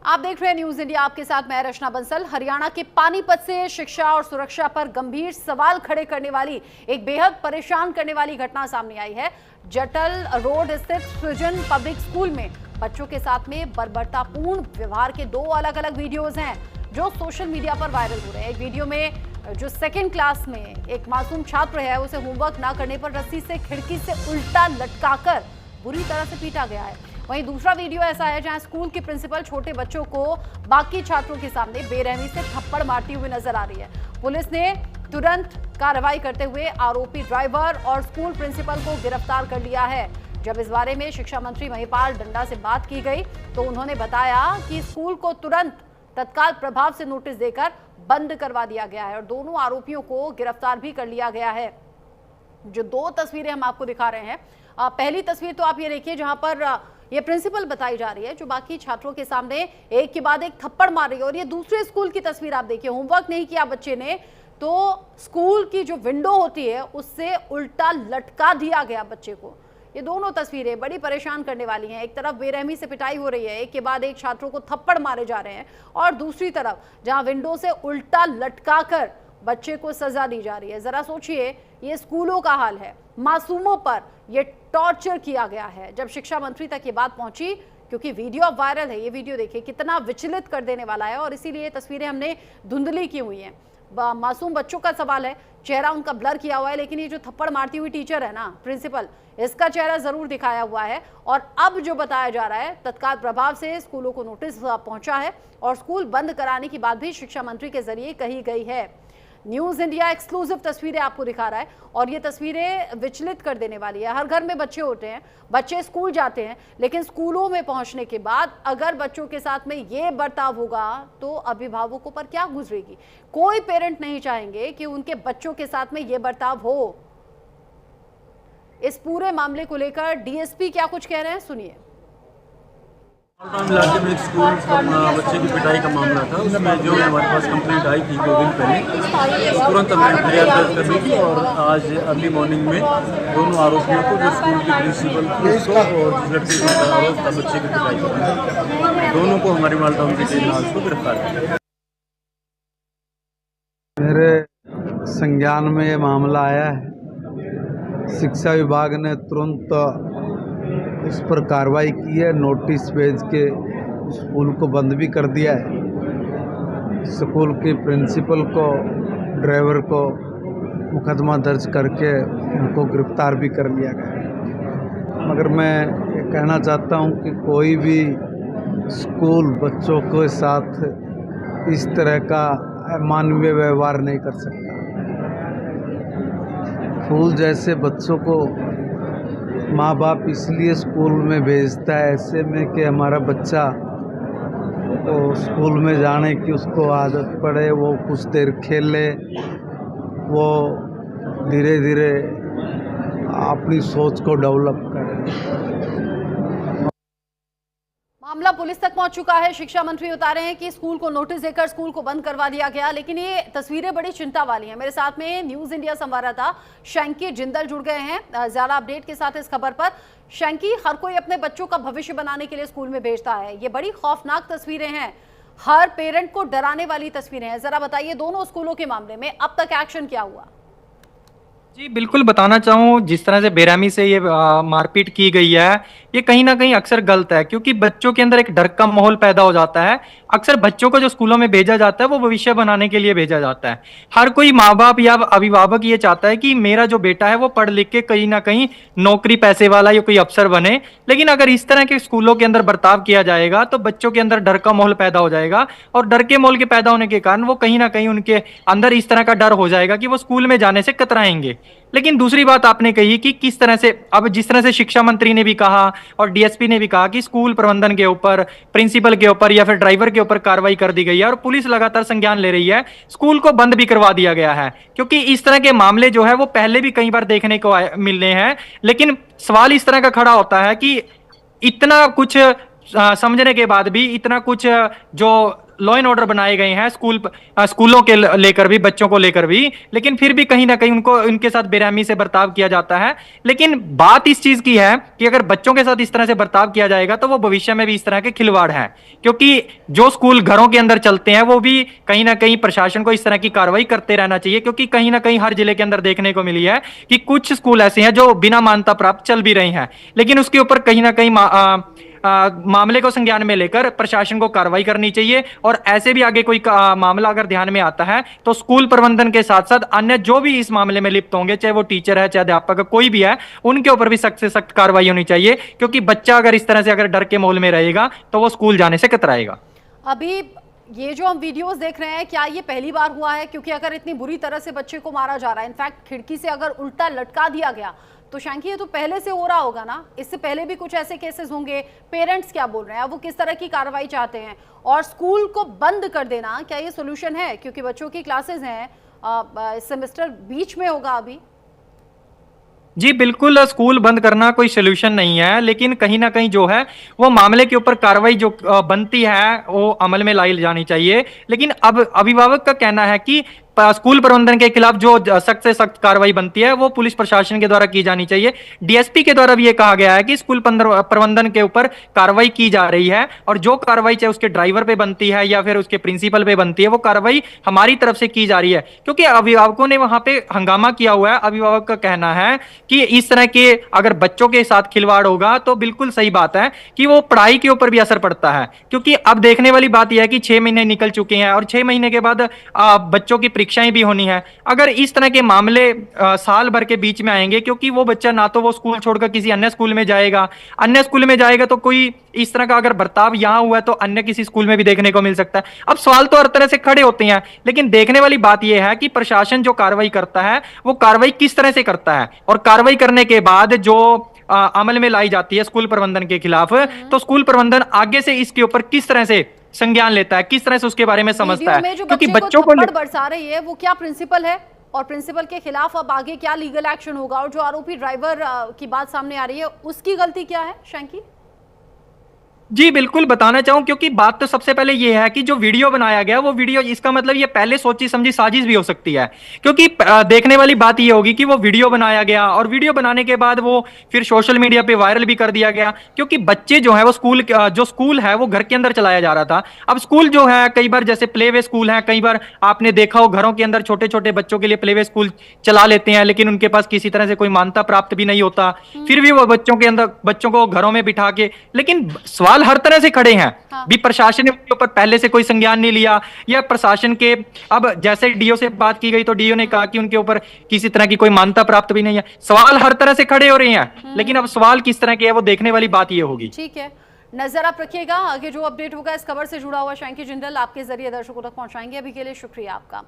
आप देख रहे हैं न्यूज इंडिया, आपके साथ मैं रचना बंसल। हरियाणा के पानीपत से शिक्षा और सुरक्षा पर गंभीर सवाल खड़े करने वाली एक बेहद परेशान करने वाली घटना सामने आई है। जटल रोड स्थित सृजन पब्लिक स्कूल में बच्चों के साथ में बर्बरतापूर्ण व्यवहार के दो अलग अलग वीडियोज हैं जो सोशल मीडिया पर वायरल हो रहे हैं। एक वीडियो में जो सेकेंड क्लास में एक मासूम छात्र है, उसे होमवर्क ना करने पर रस्सी से खिड़की से उल्टा लटकाकर बुरी तरह से पीटा गया है। वहीं दूसरा वीडियो ऐसा है जहां स्कूल की प्रिंसिपल छोटे बच्चों को बाकी छात्रों के सामने बेरहमी से थप्पड़ मारती हुई नजर आ रही है। पुलिस ने तुरंत कार्रवाई करते हुए आरोपी ड्राइवर और स्कूल प्रिंसिपल को गिरफ्तार कर लिया है। जब इस बारे में शिक्षा मंत्री महिपाल डंडा से बात की गई तो उन्होंने बताया कि स्कूल को तुरंत तत्काल प्रभाव से नोटिस देकर बंद करवा दिया गया है और दोनों आरोपियों को गिरफ्तार भी कर लिया गया है। जो दो तस्वीरें हम आपको दिखा रहे हैं, पहली तस्वीर तो आप ये देखिए जहां पर ये प्रिंसिपल बताई जा रही है जो बाकी छात्रों के सामने एक के बाद एक थप्पड़ मार रही है। और ये दूसरे स्कूल की तस्वीर आप देखिए, होमवर्क नहीं किया बच्चे ने तो स्कूल की जो विंडो होती है उससे उल्टा लटका दिया गया बच्चे को। ये दोनों तस्वीरें बड़ी परेशान करने वाली हैं। एक तरफ बेरहमी से पिटाई हो रही है, एक के बाद एक छात्रों को थप्पड़ मारे जा रहे हैं, और दूसरी तरफ जहां विंडो से उल्टा लटकाकर बच्चे को सजा दी जा रही है। जरा सोचिए, ये स्कूलों का हाल है, मासूमों पर ये टॉर्चर किया गया है। जब शिक्षा मंत्री तक ये बात पहुंची, क्योंकि वीडियो अब वायरल है, ये वीडियो देखिए कितना विचलित कर देने वाला है और इसीलिए तस्वीरें हमने धुंधली की हुई हैं। मासूम बच्चों का सवाल है, चेहरा उनका ब्लर किया हुआ है, लेकिन ये जो थप्पड़ मारती हुई टीचर है ना, प्रिंसिपल, इसका चेहरा जरूर दिखाया हुआ है। और अब जो बताया जा रहा है, तत्काल प्रभाव से स्कूलों को नोटिस पहुंचा है और स्कूल बंद कराने की बात भी शिक्षा मंत्री के जरिए कही गई है। न्यूज इंडिया एक्सक्लूसिव तस्वीरें आपको दिखा रहा है और ये तस्वीरें विचलित कर देने वाली है। हर घर में बच्चे होते हैं, बच्चे स्कूल जाते हैं, लेकिन स्कूलों में पहुंचने के बाद अगर बच्चों के साथ में ये बर्ताव होगा तो अभिभावकों पर क्या गुजरेगी। कोई पेरेंट नहीं चाहेंगे कि उनके बच्चों के साथ में ये बर्ताव हो। इस पूरे मामले को लेकर डीएसपी क्या कुछ कह रहे हैं, सुनिए। इलाके में एक स्कूल बच्चे की पिटाई का मामला था, उसमें जो हमारे पास कंप्लेंट आई थी 2 दिन पहले, तुरंत हमने फरियाद दर्ज कर ली थी और आज अर्ली मॉर्निंग में दोनों आरोपियों को, जो स्कूल के प्रिंसिपल को और जिस लड़के का आरोप था बच्चे की पिटाई का, दोनों को हमारी मालटाउन की टीम ने आज को गिरफ्तार किया। मेरे संज्ञान में ये मामला आया है। शिक्षा विभाग ने तुरंत उस पर कार्रवाई की है, नोटिस भेज के स्कूल को बंद भी कर दिया है। स्कूल के प्रिंसिपल को, ड्राइवर को मुकदमा दर्ज करके उनको गिरफ्तार भी कर लिया गया। मगर मैं ये कहना चाहता हूँ कि कोई भी स्कूल बच्चों के साथ इस तरह का अमानवीय व्यवहार नहीं कर सकता। फूल जैसे बच्चों को माँ बाप इसलिए स्कूल में भेजता है ऐसे में कि हमारा बच्चा तो स्कूल में जाने की उसको आदत पड़े, वो कुछ देर खेले, वो धीरे धीरे अपनी सोच को डेवलप करे। मामला पुलिस तक पहुंच चुका है। शिक्षा मंत्री बता रहे हैं कि स्कूल को नोटिस देकर स्कूल को बंद करवा दिया गया, लेकिन ये तस्वीरें बड़ी चिंता वाली हैं। मेरे साथ में न्यूज इंडिया संवाददाता शैंकी जिंदल जुड़ गए हैं ज्यादा अपडेट के साथ इस खबर पर। शैंकी, हर कोई अपने बच्चों का भविष्य बनाने के लिए स्कूल में भेजता है, ये बड़ी खौफनाक तस्वीरें हैं, हर पेरेंट को डराने वाली तस्वीरें हैं। जरा बताइए, दोनों स्कूलों के मामले में अब तक एक्शन क्या हुआ? जी बिल्कुल बताना चाहूँ, जिस तरह से बेरहमी से ये मारपीट की गई है, ये कहीं ना कहीं अक्सर गलत है, क्योंकि बच्चों के अंदर एक डर का माहौल पैदा हो जाता है। अक्सर बच्चों को जो स्कूलों में भेजा जाता है वो भविष्य बनाने के लिए भेजा जाता है। हर कोई माँ बाप या अभिभावक ये चाहता है कि मेरा जो बेटा है वो पढ़ लिख के कहीं ना कहीं नौकरी पैसे वाला या कोई अफसर बने। लेकिन अगर इस तरह के स्कूलों के अंदर बर्ताव किया जाएगा तो बच्चों के अंदर डर का माहौल पैदा हो जाएगा और डर के माहौल के पैदा होने के कारण वो कहीं ना कहीं उनके अंदर इस तरह का डर हो जाएगा कि वो स्कूल में जाने से कतराएंगे। लेकिन दूसरी बात आपने कही कि किस तरह से, अब जिस तरह से शिक्षा मंत्री ने भी कहा और डीएसपी ने भी कहा कि स्कूल प्रबंधन के ऊपर, प्रिंसिपल के ऊपर या फिर ड्राइवर के ऊपर कार्रवाई कर दी गई है और पुलिस लगातार संज्ञान ले रही है, स्कूल को बंद भी करवा दिया गया है, क्योंकि इस तरह के मामले जो है वो पहले भी कई बार देखने को मिलने हैं। लेकिन सवाल इस तरह का खड़ा होता है कि इतना कुछ समझने के बाद भी, इतना कुछ जो लॉ एंड ऑर्डर बनाए गए हैं स्कूलों के लेकर भी, बच्चों को लेकर भी, लेकिन फिर भी कहीं ना कहीं उनको उनके साथ बेरहमी से बर्ताव किया जाता है। लेकिन बात इस चीज की है कि अगर बच्चों के साथ इस तरह से बर्ताव किया जाएगा तो वो भविष्य में भी इस तरह के खिलवाड़ हैं, क्योंकि जो स्कूल घरों के अंदर चलते हैं वो भी कहीं ना कहीं प्रशासन को इस तरह की कार्रवाई करते रहना चाहिए, क्योंकि कहीं ना कहीं हर जिले के अंदर देखने को मिली है कि कुछ स्कूल ऐसे हैं जो बिना मान्यता प्राप्त चल भी रहे हैं, लेकिन उसके ऊपर कहीं ना कहीं मामले को संज्ञान में लेकर प्रशासन को कार्रवाई करनी चाहिए। और ऐसे भी आगे कोई मामला अगर ध्यान में आता है तो स्कूल प्रबंधन के साथ साथ अन्य जो भी इस मामले में लिप्त होंगे, चाहे वो टीचर है चाहे अध्यापक है, कोई भी है, उनके ऊपर भी सख्त से सख्त कार्रवाई होनी चाहिए, क्योंकि बच्चा अगर इस तरह से अगर डर के माहौल में रहेगा तो वो स्कूल जाने से कतराएगा। अभी ये जो हम वीडियोस देख रहे हैं, क्या ये पहली बार हुआ है? क्योंकि अगर इतनी बुरी तरह से बच्चे को मारा जा रहा है, इनफैक्ट खिड़की से अगर उल्टा लटका दिया गया, तो शैंकी ये तो पहले से हो रहा होगा ना? इससे पहले भी कुछ ऐसे केसेस होंगे। पेरेंट्स क्या बोल रहे हैं, वो किस तरह की कार्रवाई चाहते हैं? और स्कूल को बंद कर देना, क्या ये सोल्यूशन है? क्योंकि बच्चों की क्लासेस हैं, सेमेस्टर बीच में होगा अभी। जी बिल्कुल, स्कूल बंद करना कोई सोल्यूशन नहीं है, लेकिन कहीं ना कहीं जो है वो मामले के ऊपर कार्रवाई जो बनती है वो अमल में लाई जानी चाहिए। लेकिन अब अभिभावक का कहना है कि स्कूल प्रबंधन के खिलाफ जो सख्त से सख्त कार्रवाई बनती है वो पुलिस प्रशासन के द्वारा की जानी चाहिए। डीएसपी के द्वारा भी ये कहा गया है कि स्कूल प्रबंधन के ऊपर कार्रवाई की जा रही है, और जो कार्रवाई चाहे उसके ड्राइवर पे बनती है या फिर उसके प्रिंसिपल पे बनती है, वो कार्रवाई हमारी तरफ से की जा रही है, क्योंकि अभिभावकों ने वहां पे हंगामा किया हुआ है। अभिभावक का कहना है कि इस तरह के अगर बच्चों के साथ खिलवाड़ होगा तो बिल्कुल सही बात है कि वो पढ़ाई के ऊपर भी असर पड़ता है, क्योंकि अब देखने वाली बात यह है कि 6 महीने निकल चुके हैं और 6 महीने के बाद बच्चों की परीक्षाएं भी होनी है। अगर इस तरह के मामले साल भर के बीच में आएंगे, क्योंकि वो बच्चा ना तो वो स्कूल छोड़कर किसी अन्य स्कूल में जाएगा, अन्य स्कूल में जाएगा तो कोई इस तरह का अगर बर्ताव यहां हुआ है तो अन्य किसी स्कूल में भी देखने को मिल सकता है। अब सवाल तो हर तरह से खड़े होते हैं, लेकिन देखने वाली बात यह है कि प्रशासन जो कार्रवाई करता है वो कार्रवाई किस तरह से करता है, और कार्रवाई करने के बाद जो अमल में लाई जाती है स्कूल प्रबंधन के खिलाफ, तो स्कूल प्रबंधन आगे से इसके ऊपर किस तरह से संज्ञान लेता है, किस तरह से उसके बारे में समझता है। क्योंकि बच्चों को बरसा रही है वो क्या प्रिंसिपल है, और प्रिंसिपल के खिलाफ अब आगे क्या लीगल एक्शन होगा, और जो आरोपी ड्राइवर की बात सामने आ रही है उसकी गलती क्या है शैंकी? जी बिल्कुल बताना चाहूं, क्योंकि बात तो सबसे पहले ये है कि जो वीडियो बनाया गया वो वीडियो, इसका मतलब ये पहले सोची समझी साजिश भी हो सकती है, क्योंकि देखने वाली बात ये होगी कि वो वीडियो बनाया गया और वीडियो बनाने के बाद वो फिर सोशल मीडिया पे वायरल भी कर दिया गया, क्योंकि बच्चे जो है वो स्कूल है वो घर के अंदर चलाया जा रहा था। अब स्कूल जो है कई बार जैसे प्ले वे स्कूल है, कई बार आपने देखा हो घरों के अंदर छोटे छोटे बच्चों के लिए प्ले वे स्कूल चला लेते हैं, लेकिन उनके पास किसी तरह से कोई मान्यता प्राप्त भी नहीं होता, फिर भी वो बच्चों को घरों में बिठा के, लेकिन सवाल हर तरह से खड़े हैं। हाँ। भी प्रशासन ने उसके ऊपर पहले से कोई संज्ञान नहीं लिया, या प्रशासन के अब जैसे डीओ से बात की गई तो डीओ ने कहा कि उनके ऊपर किसी तरह की कोई मान्यता प्राप्त भी नहीं है। सवाल हर तरह से खड़े हो रहे हैं, लेकिन अब सवाल किस तरह के है वो देखने वाली बात ये होगी। ठीक है, नजर आप रखिएगा, आगे जो अपडेट होगा इस खबर से जुड़ा हुआ शैंकी जिंदल आपके जरिए दर्शकों तक पहुंचाएंगे। अभी के लिए शुक्रिया आपका।